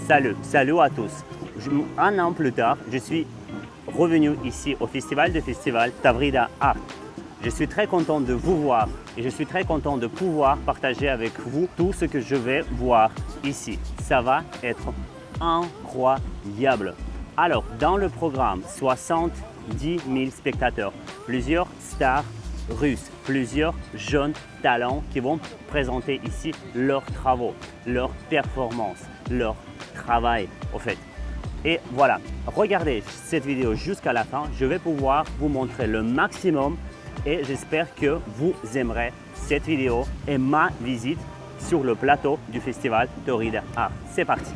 Salut à tous. Un an plus tard, je suis revenu ici au Festival de Festivals Tavrida Art. Je suis très content de vous voir et je suis très content de pouvoir partager avec vous tout ce que je vais voir ici. Ça va être incroyable. Alors, dans le programme, 70 000 spectateurs, plusieurs stars russes, plusieurs jeunes talents qui vont présenter ici leurs travaux, leurs performances, leur travail au fait. Et voilà, regardez cette vidéo jusqu'à la fin, je vais pouvoir vous montrer le maximum et j'espère que vous aimerez cette vidéo et ma visite sur le plateau du festival Tavrida Art. C'est parti!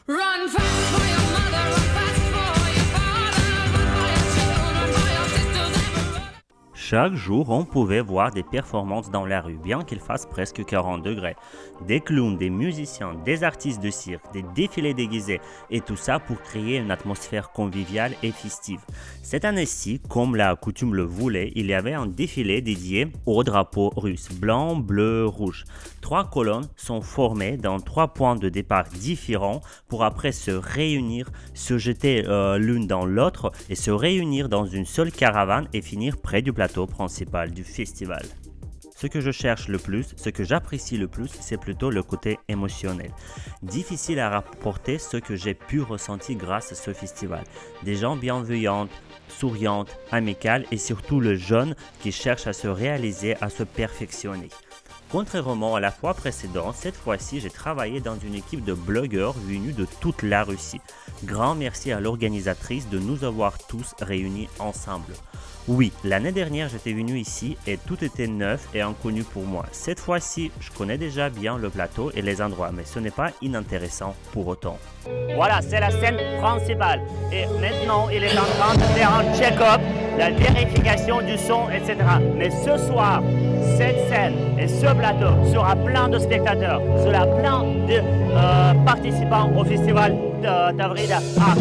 Run fast for your mother, run fast for your father, run for your children, for your sisters and brothers. Chaque jour, on pouvait voir des performances dans la rue, bien qu'il fasse presque 40 degrés. Des clowns, des musiciens, des artistes de cirque, des défilés déguisés, et tout ça pour créer une atmosphère conviviale et festive. Cette année-ci, comme la coutume le voulait, il y avait un défilé dédié au drapeau russe, blanc, bleu, rouge. 3 colonnes sont formées dans 3 points de départ différents pour après se réunir, se jeter l'une dans l'autre et se réunir dans une seule caravane et finir près du plateau principal du festival. Ce que je cherche le plus, ce que j'apprécie le plus, c'est plutôt le côté émotionnel. Difficile à rapporter ce que j'ai pu ressentir grâce à ce festival. Des gens bienveillants, souriantes, amicales et surtout le jeune qui cherche à se réaliser, à se perfectionner. Contrairement à la fois précédente, cette fois-ci, j'ai travaillé dans une équipe de blogueurs venus de toute la Russie. Grand merci à l'organisatrice de nous avoir tous réunis ensemble. Oui, l'année dernière, j'étais venu ici et tout était neuf et inconnu pour moi. Cette fois-ci, je connais déjà bien le plateau et les endroits, mais ce n'est pas inintéressant pour autant. Voilà, c'est la scène principale. Et maintenant, il est en train de faire un check-up, la vérification du son, etc. Mais ce soir, cette scène et ce plateau sera plein de spectateurs, sera plein de participants au festival de Tavrida Art.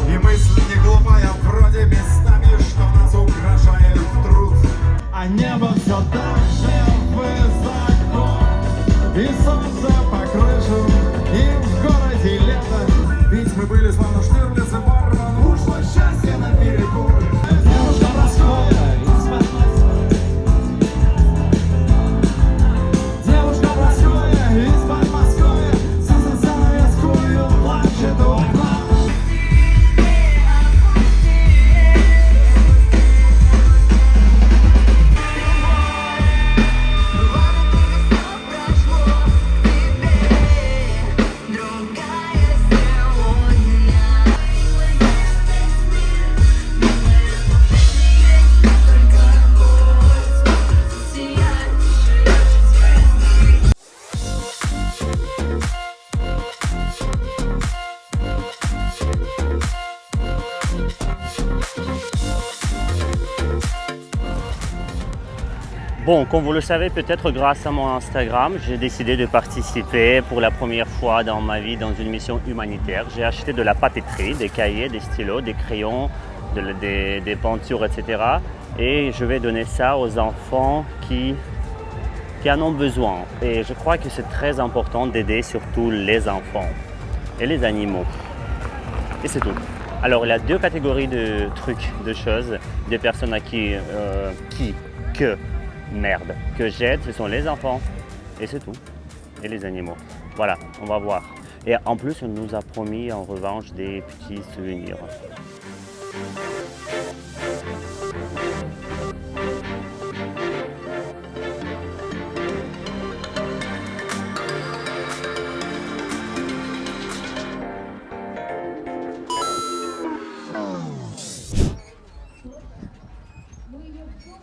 И мысль не глупая, вроде местами, что нас угрожает труд. А небо все так же высоко, и солнце по крышу, и в городе лето. Ведь мы были словно Штирлиц и Бармен, ушло счастье на берегу. Девушка простая, девушка простая, из Подмосковья, за занавескую плачет у окна. Bon, comme vous le savez, peut-être grâce à mon Instagram, j'ai décidé de participer pour la première fois dans ma vie dans une mission humanitaire. J'ai acheté de la papeterie, des cahiers, des stylos, des crayons, des peintures, etc. Et je vais donner ça aux enfants qui en ont besoin. Et je crois que c'est très important d'aider surtout les enfants. et les animaux. Et c'est tout. Alors il y a deux catégories de trucs, de choses, des personnes à merde, que j'aide, ce sont les enfants et c'est tout. Et les animaux. Voilà, on va voir. Et en plus, on nous a promis en revanche des petits souvenirs.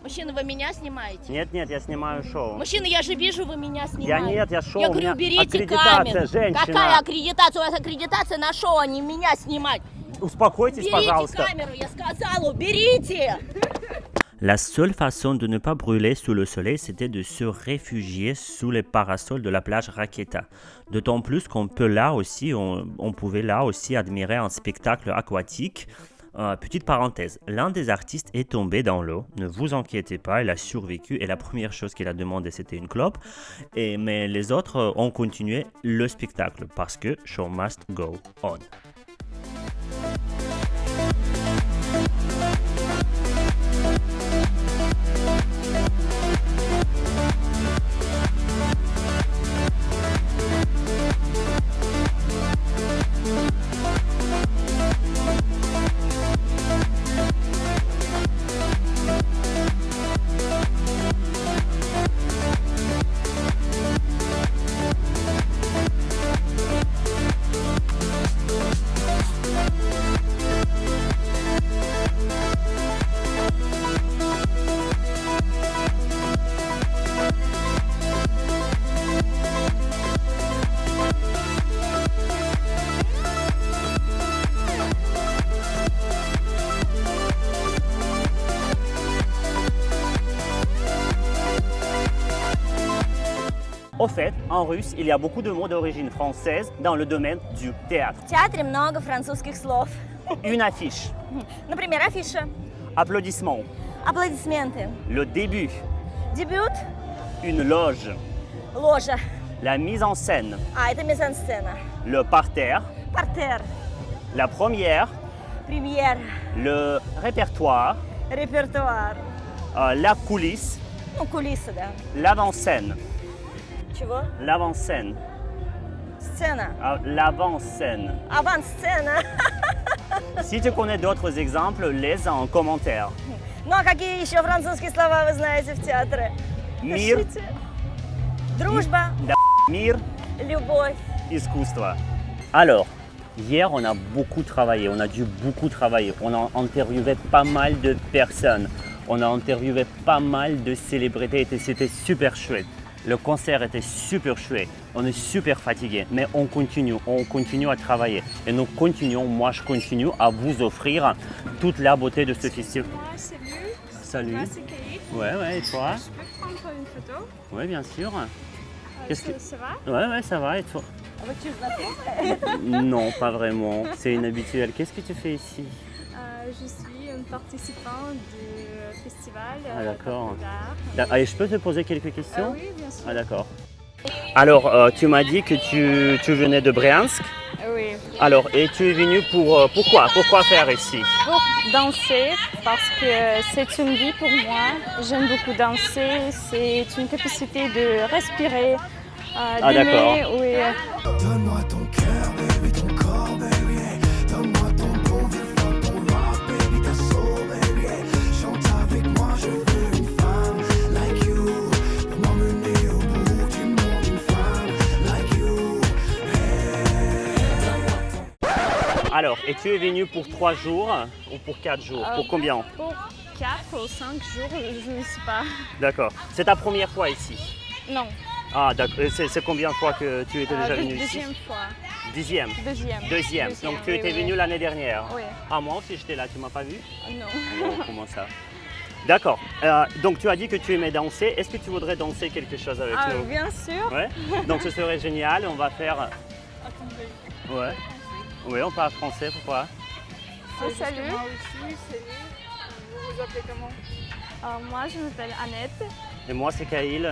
Мужчина, вы меня снимаете? Нет, я снимаю шоу. Мужчина, я же вижу, вы меня Я снимаете. нет, я шоу, Я у говорю, меня уберите аккредитация, камеру. женщина. Какая аккредитация? У вас аккредитация на шоу, а не меня снимать. Успокойтесь, Уберите пожалуйста. камеру, я сказала, уберите! La seule façon de ne pas brûler sous le soleil, c'était de se réfugier sous les parasols de la plage Raqueta. D'autant plus qu'on peut là aussi, on pouvait là aussi admirer un spectacle aquatique. Petite parenthèse, l'un des artistes est tombé dans l'eau, ne vous inquiétez pas, il a survécu et la première chose qu'il a demandé c'était une clope. Mais les autres ont continué le spectacle parce que show must go on. Au fait, en russe, il y a beaucoup de mots d'origine française dans le domaine du théâtre. В театре много французских слов. Une affiche, Например, афиша, applaudissements, аплодисменты, le début, дебют, une loge, ложа. la mise en scène, А, это мизансцена. le parterre, Партер, la première, премьер, le répertoire, репертуар. la coulisse, Ну, кулисы, да. l'avant-scène, Чего? l'avant-scène, Сцена. l'avant-scène. Авансцена. Si tu connais d'autres exemples, les en commentaire. Ну, а какие еще французские слова вы знаете в театре? Мир, Пишите. Дружба, mire, любовь. искусство. Alors, hier, on a beaucoup travaillé, on a dû beaucoup travailler. On a interviewé pas mal de personnes, on a interviewé pas mal de célébrités et c'était super chouette. Le concert était super chouette, on est super fatigué, mais on continue à travailler. Et nous continuons, moi je continue à vous offrir toute la beauté de ce festival. Moi, salut. Salut. Moi, c'est Kate. Ouais, et toi? Je peux prendre une photo? Ouais, bien sûr. Qu'est-ce que- Ça va? Ouais, ça va, et toi? А вы что, знакомые? Non, pas vraiment, c'est inhabituel. Qu'est-ce que tu fais ici? Je suis un participant du festival Ah, d'accord. d'art. Et je peux te poser quelques questions? Oui, bien sûr. Ah, d'accord. Alors, tu m'as dit que tu venais de Briansk. Oui. Alors, et tu es venu pour pourquoi? Pourquoi faire ici? Pour danser, parce que c'est une vie pour moi. J'aime beaucoup danser. C'est une capacité de respirer, Ah, d'aimer. d'accord. Oui. Donne-moi ton cœur, baby, ton corps, baby, yeah. Donne-moi ton bon vieux funk, ton rock, baby, ta soul, baby, yeah. Chante avec moi, je veux une femme like you. Pour m'emmener au bout du monde, une femme like you. Alors, et tu es venu pour 3 jours ou pour 4 jours? Pour combien? Pour 4 ou 5 jours, je ne sais pas. D'accord. C'est ta première fois ici? Non, Ah, d'accord. C'est combien de fois que tu étais déjà venu ici? deuxième fois. Dixième. Deuxième. Donc tu oui, étais oui. venu l'année dernière? Oui. Ah, moi aussi j'étais là, tu m'as pas vu? Non. Oh, comment ça? D'accord. Donc tu as dit que tu aimais danser. Est-ce que tu voudrais danser quelque chose avec Ah, nous? bien sûr. Ouais. Donc ce serait génial. On va faire. Ouais. Oui, on parle français. Pourquoi? Salut. Moi aussi, salut. Vous vous appelez comment? Moi, je m'appelle Annette. Et moi c'est Kaïl.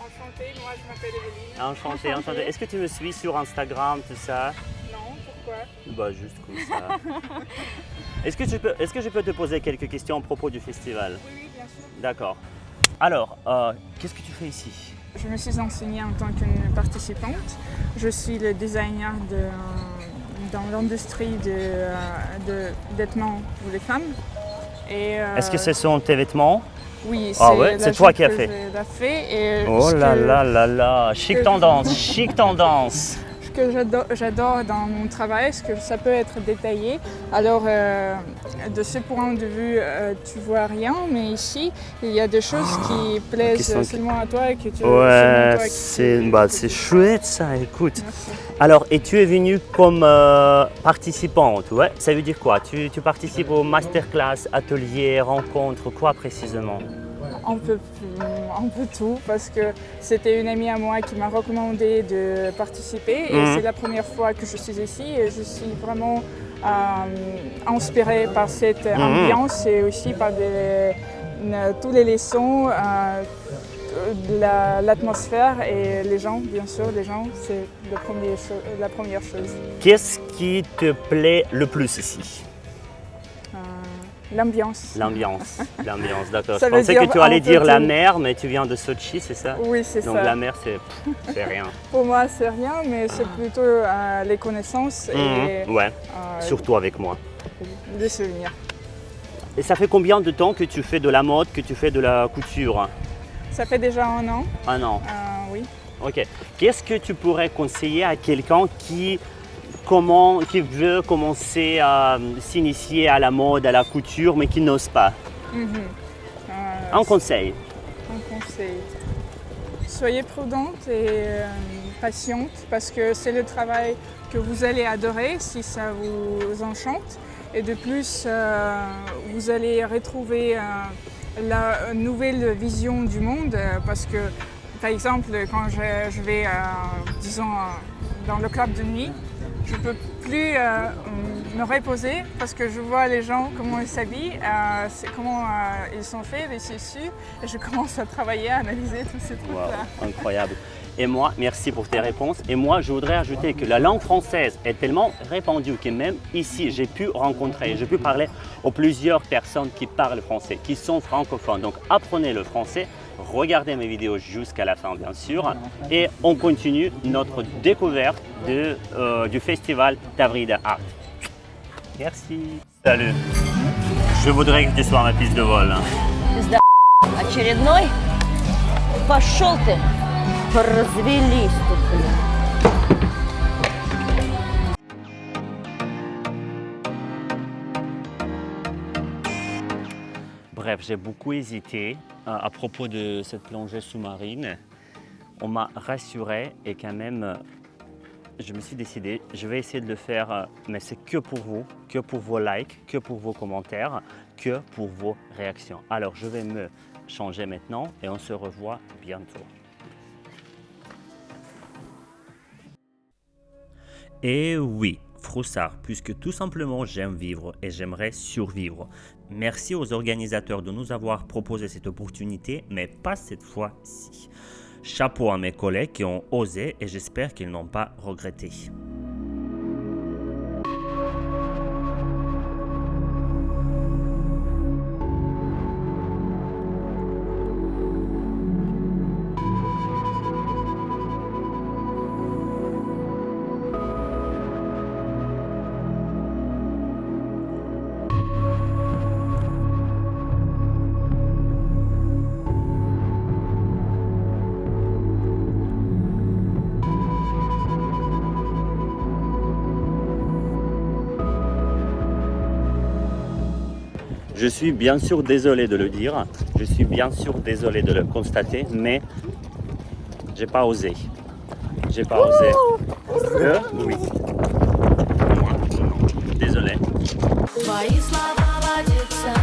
Enchantée, moi je m'appelle Evelyne. Enchanté. Est-ce que tu me suis sur Instagram, tout ça? Non, Bah, juste comme ça. Est-ce que je peux te poser quelques questions à propos du festival? Oui, bien sûr. D'accord. Alors, qu'est-ce que tu fais ici? Je me suis enseignée en tant qu'une participante. Je suis le designer dans l'industrie de vêtements pour les femmes. Et, Est-ce que ce sont tes vêtements? oui, Ah ouais, la c'est toi jupe qui as que fait. j'ai fait. Et Oh ce là que- là là là, chic tendance, chic tendance. Ce que j'adore dans mon travail, c'est que ça peut être détaillé. Alors, de ce point de vue, tu vois rien, mais ici, il y a des choses qui plaisent sont- seulement à toi et que tu Ouais, seulement toi qui- c'est chouette ça, écoute. Merci. Alors, et tu es venue comme participante, ouais? Ça veut dire quoi? Tu participes aux masterclass, ateliers, rencontres, quoi précisément? Un peu tout, parce que c'était une amie à moi qui m'a recommandé de participer et c'est la première fois que je suis ici et je suis vraiment inspirée par cette ambiance et aussi par tous les leçons, l'atmosphère et les gens, bien sûr, les gens, c'est la première chose. Qu'est-ce qui te plaît le plus ici? L'ambiance. L'ambiance, l'ambiance, d'accord. Ça Je veut pensais dire que tu allais un peu dire la tout. mer, mais tu viens de Sochi, c'est ça? Oui, c'est Donc ça. la mer, c'est rien. Pour moi, c'est rien, mais c'est plutôt les connaissances et Ouais, surtout avec moi. les souvenirs. Et ça fait combien de temps que tu fais de la mode, que tu fais de la couture? Ça fait déjà 1 an, Un an. oui. Ok. Qu'est-ce que tu pourrais conseiller à quelqu'un qui veut commencer à s'initier à la mode, à la couture, mais qui n'ose pas? Un conseil. Un conseil. Soyez prudente et patiente parce que c'est le travail que vous allez adorer si ça vous enchante. Et de plus, vous allez retrouver la nouvelle vision du monde parce que, par exemple, quand je vais, disons, dans le club de nuit, je ne peux plus me reposer parce que je vois les gens, comment ils s'habillent, comment ils sont faits, les tissus, et je commence à travailler, à analyser tous ces trucs-là. Wow, incroyable. Et moi, merci pour tes réponses. Et moi, je voudrais ajouter que la langue française est tellement répandue que même ici, j'ai pu parler aux plusieurs personnes qui parlent français, qui sont francophones. Donc, apprenez le français, regardez mes vidéos jusqu'à la fin, bien sûr. Et on continue notre découverte du festival Tavrida Art. Merci. Salut. Je voudrais que tu sois ma piste de vol. Пизда очередной? Пошел ты! Развелись тут, блин. Bref, j'ai beaucoup hésité à propos de cette plongée sous-marine. On m'a rassuré et quand même, je me suis décidé, je vais essayer de le faire, mais c'est que pour vous, que pour vos likes, que pour vos commentaires, que pour vos réactions. Alors, je vais me changer maintenant et on se revoit bientôt. Et oui, Froussard, puisque tout simplement j'aime vivre et j'aimerais survivre. Merci aux organisateurs de nous avoir proposé cette opportunité, mais pas cette fois-ci. Chapeau à mes collègues qui ont osé et j'espère qu'ils n'ont pas regretté. Je suis bien sûr désolé de le dire, je suis bien sûr désolé de le constater, mais j'ai pas osé. J'ai pas osé. Oui. Moi, non. Désolé. Твои слова водятся,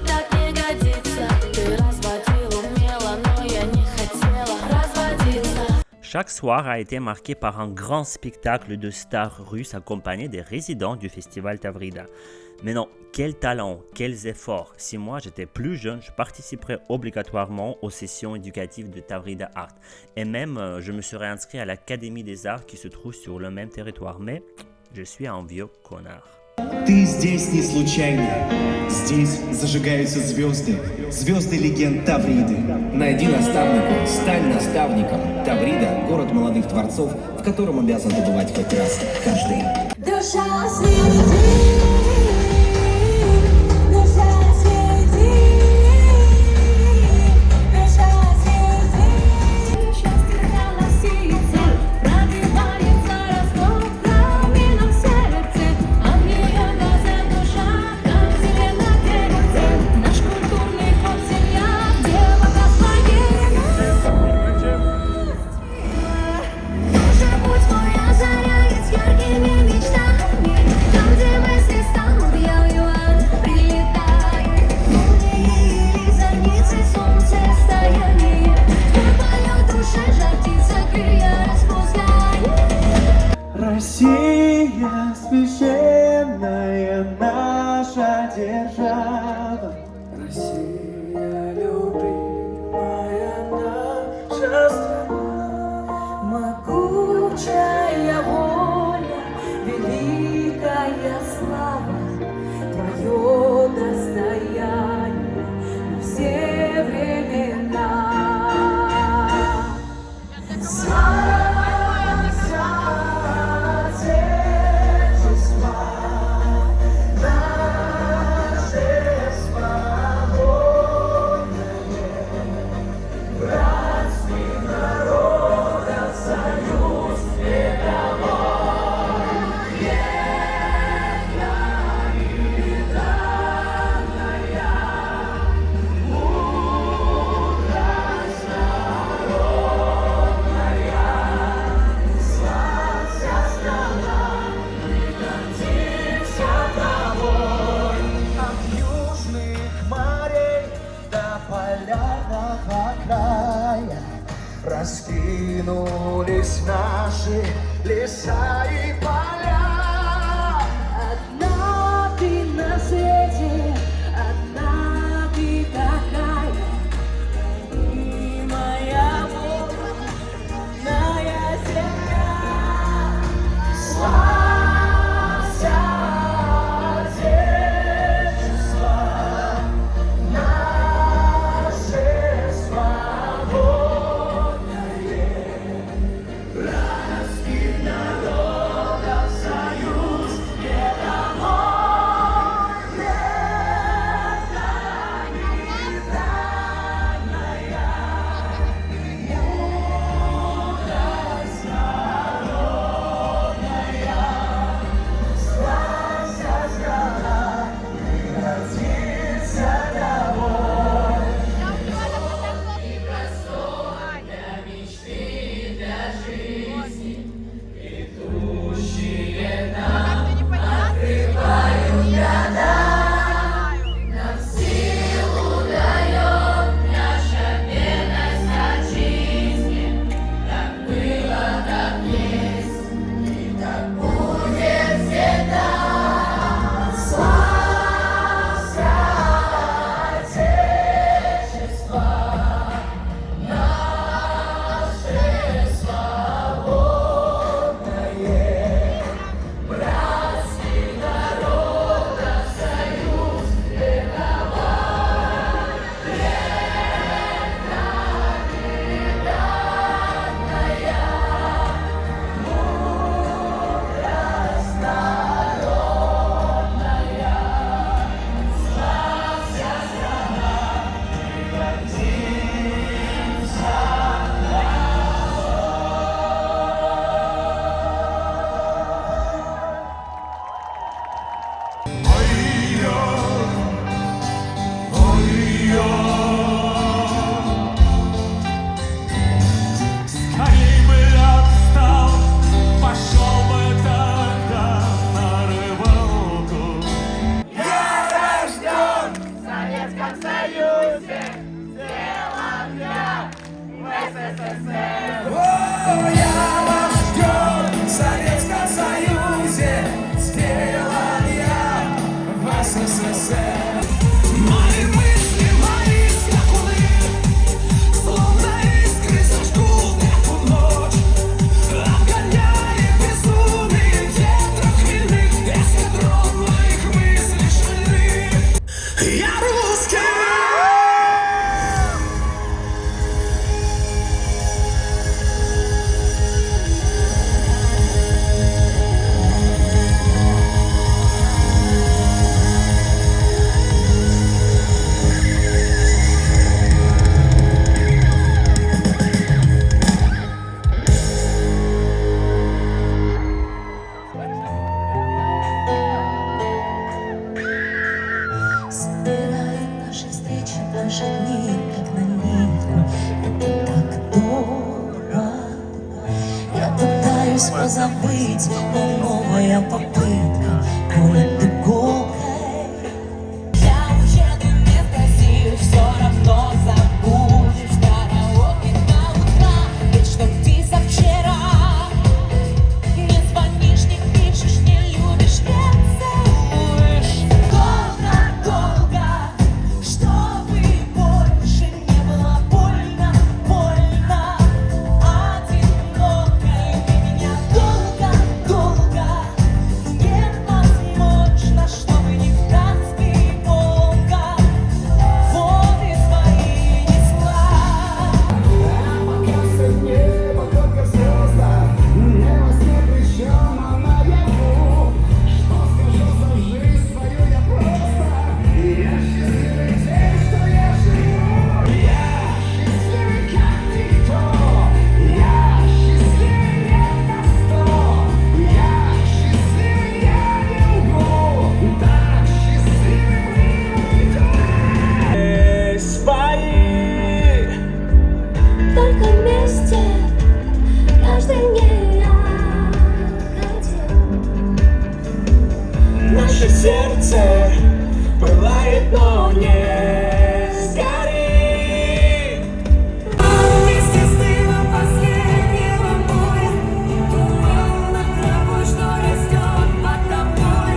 так не годится. Ты разводил умело, но я не хотела разводиться. Chaque soir a été marqué par un grand spectacle de stars russes accompagnés des résidents du festival Tavrida. Mais non, quel talent, quels efforts. Si moi j'étais plus jeune, je participerais obligatoirement aux sessions éducatives de Tavrida Art. Et même, je me serais inscrit à l'Académie des Arts qui se trouve sur le même territoire. Mais je suis un vieux connard. Ты здесь не случайно. Здесь зажигаются звезды. Звезды легенд Тавриды. Найди наставника, стань наставником. Таврида – город молодых творцов, в котором обязан побывать хоть раз каждый. Душа свети, душа свети, душа свети. Счастье голосится, пробивается росток пламенем в сердце. А в ее глазах душа, как вселенно верится. Наш культурный код семья, где благословение. Душа, будь моя заря, и с яркими мечтами. Там, где мысли станут яв-юан, прилетает молнии или зорницы, солнцестояние. Твой полет душе жар птица, крылья распускай. Россия, священная наша держава. Россия, любимая наша страна. Могучая воля, великая слава, твое достояние на все времена. Слава Отечества, наше свободное, братских народов союз переговоров. Векна и данная мудрость народная. Славься страна, мы гордимся тобой. От южных морей до полярного края раскинулись наши леса и поля. Одна ты на свете, одна ты такая, и моя водная земля. Славься Отечество, наше свободное, братских народов Пытаюсь позабыть, но новая попытка болит иголкой. Я уже не спросил, все равно забудешь. Караоке до утра, ведь что птица вчера. Не звонишь, не пишешь, не любишь, не целуешь. Долго, чтобы больше не было больно, больно. Одинокой меня долго невозможно, чтобы не врать волка. Вот и свои несла. Небо только звезда, небо снег причем наяву. Что скажу за жизнь свою я просто. Я счастливый день, что я живу. Я счастливый как никто. Я счастливый не на 100. Я счастливый, я не лгу. Так счастливый мы свои. Только вместе каждый день я хотел. Наше сердце пылает, но не сгорит. Вместе с дымом последнего боя. Туман над травой, что растет под тобой.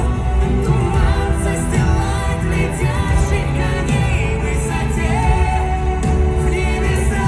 Туман застилает летящих коней в высоте, в небеса.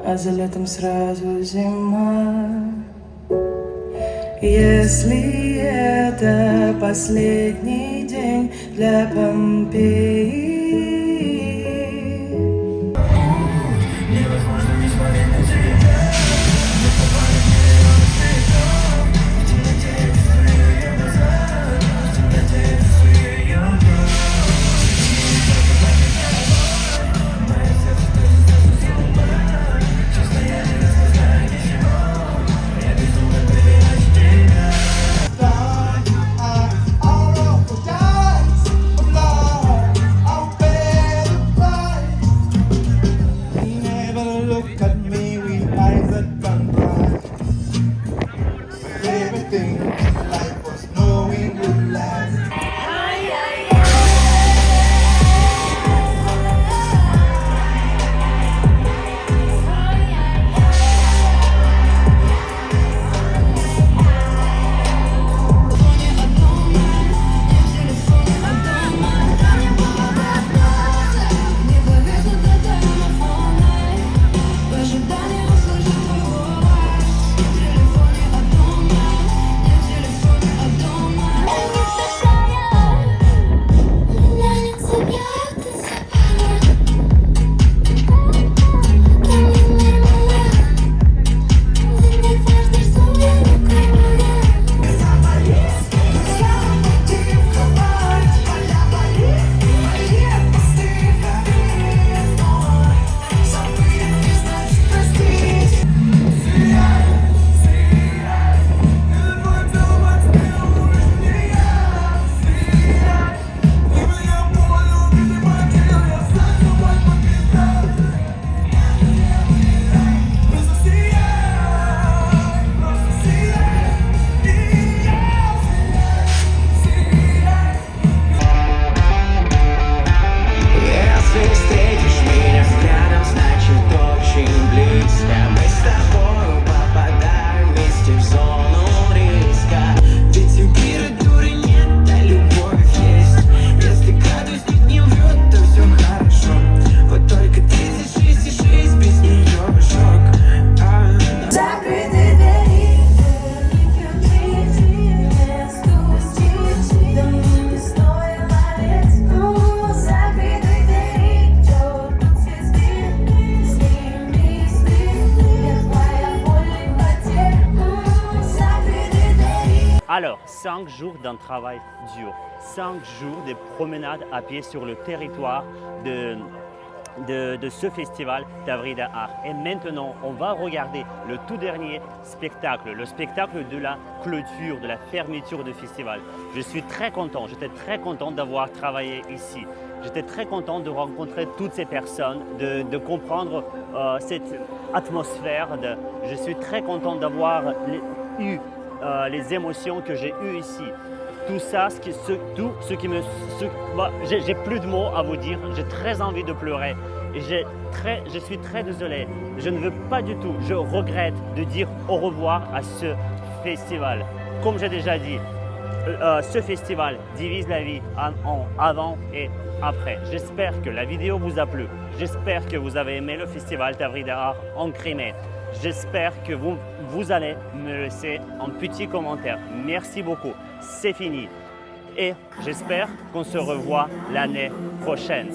А за летом сразу зима. Если это последний день для Помпеи. Look at me with eyes that can cry. Everything in life was knowing would last. В ожидании услышать твой голос. В телефоне от дома, не в телефоне Alors, 5 jours d'un travail dur, 5 jours de promenade à pied sur le territoire de ce festival Tavrida Art. Et maintenant, on va regarder le tout dernier spectacle, le spectacle de la clôture, de la fermeture du festival. Je suis très content, j'étais très content d'avoir travaillé ici. J'étais très content de rencontrer toutes ces personnes, de comprendre cette atmosphère. Je suis très content d'avoir eu les émotions que j'ai eues ici. Tout ça, j'ai plus de mots à vous dire, j'ai très envie de pleurer et je suis très désolé. Je ne veux pas du tout, je regrette de dire au revoir à ce festival. Comme j'ai déjà dit, ce festival divise la vie en avant et après. J'espère que la vidéo vous a plu, j'espère que vous avez aimé le festival Tavrida Art en Crimée. J'espère que vous allez me laisser un petit commentaire. Merci beaucoup, c'est fini. Et j'espère qu'on se revoit l'année prochaine.